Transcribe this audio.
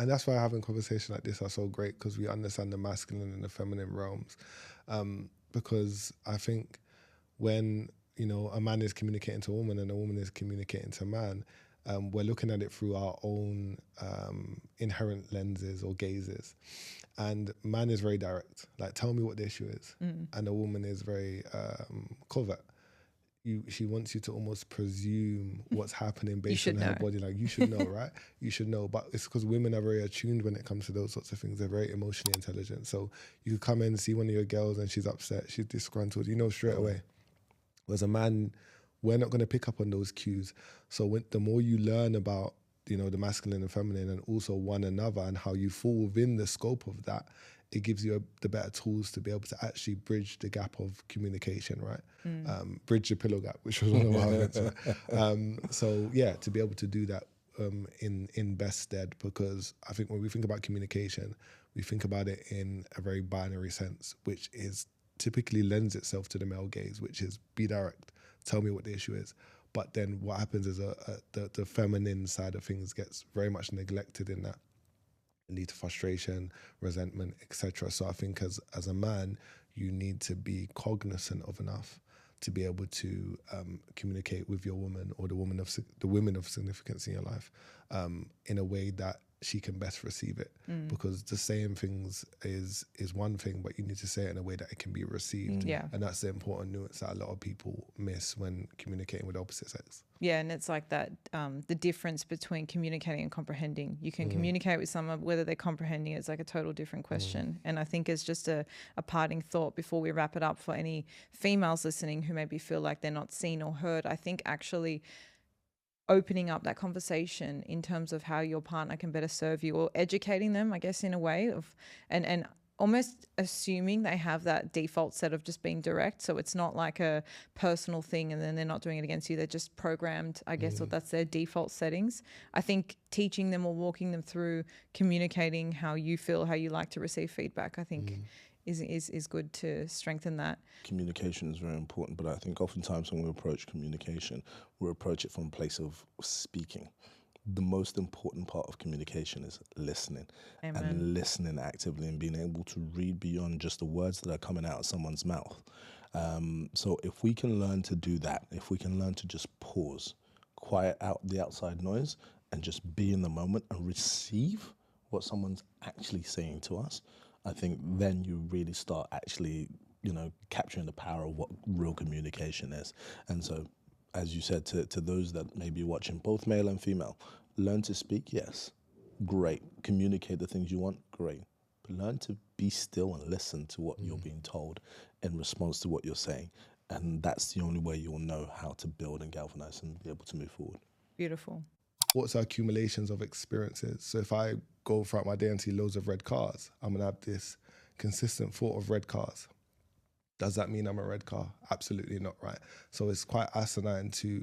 And that's why having conversations like this are so great, because we understand the masculine and the feminine realms. Because I think when, you know, a man is communicating to a woman and a woman is communicating to a man, we're looking at it through our own inherent lenses or gazes. And man is very direct, like, tell me what the issue is. And a woman is very covert. She wants you to almost presume what's happening based on her body. Like, you should know, right? You should know. But it's because women are very attuned when it comes to those sorts of things. They're very emotionally intelligent. So you could come in and see one of your girls and she's upset, she's disgruntled, you know straight away. Whereas a man, we're not going to pick up on those cues. So the more you learn about, you know, the masculine and feminine, and also one another and how you fall within the scope of that, it gives you the better tools to be able to actually bridge the gap of communication, right? Bridge the pillow gap, which was one of our events. So yeah, to be able to do that in best stead, because I think when we think about communication, we think about it in a very binary sense, which is typically lends itself to the male gaze, which is be direct, tell me what the issue is. But then what happens is the feminine side of things gets very much neglected in that. It leads to frustration, resentment, etc. So I think as a man, you need to be cognizant of enough to be able to communicate with your woman, or the women of significance in your life, in a way that she can best receive it. Because the saying things is one thing, but you need to say it in a way that it can be received. And that's the important nuance that a lot of people miss when communicating with the opposite sex. Yeah, and it's like that, the difference between communicating and comprehending. You can communicate with someone, whether they're comprehending it's like a total different question. And I think it's just a parting thought before we wrap it up for any females listening who maybe feel like they're not seen or heard. I think actually opening up that conversation in terms of how your partner can better serve you, or educating them, I guess, in a way of, and almost assuming they have that default set of just being direct. So it's not like a personal thing and then they're not doing it against you. They're just programmed, I guess, or that's their default settings. I think teaching them or walking them through communicating how you feel, how you like to receive feedback, I think is good to strengthen that. Communication is very important, but I think oftentimes when we approach communication, we approach it from a place of speaking. The most important part of communication is listening. Amen. And listening actively and being able to read beyond just the words that are coming out of someone's mouth. So if we can learn to do that, if we can learn to just pause, quiet out the outside noise and just be in the moment and receive what someone's actually saying to us, I think then you really start actually, you know, capturing the power of what real communication is. And so, as you said, to those that may be watching, both male and female, learn to speak, yes, great. Communicate the things you want, great. But learn to be still and listen to what you're being told in response to what you're saying. And that's the only way you'll know how to build and galvanize and be able to move forward. Beautiful. What's our accumulations of experiences? So if I go throughout my day and see loads of red cars, I'm going to have this consistent thought of red cars. Does that mean I'm a red car? Absolutely not, right? So it's quite asinine to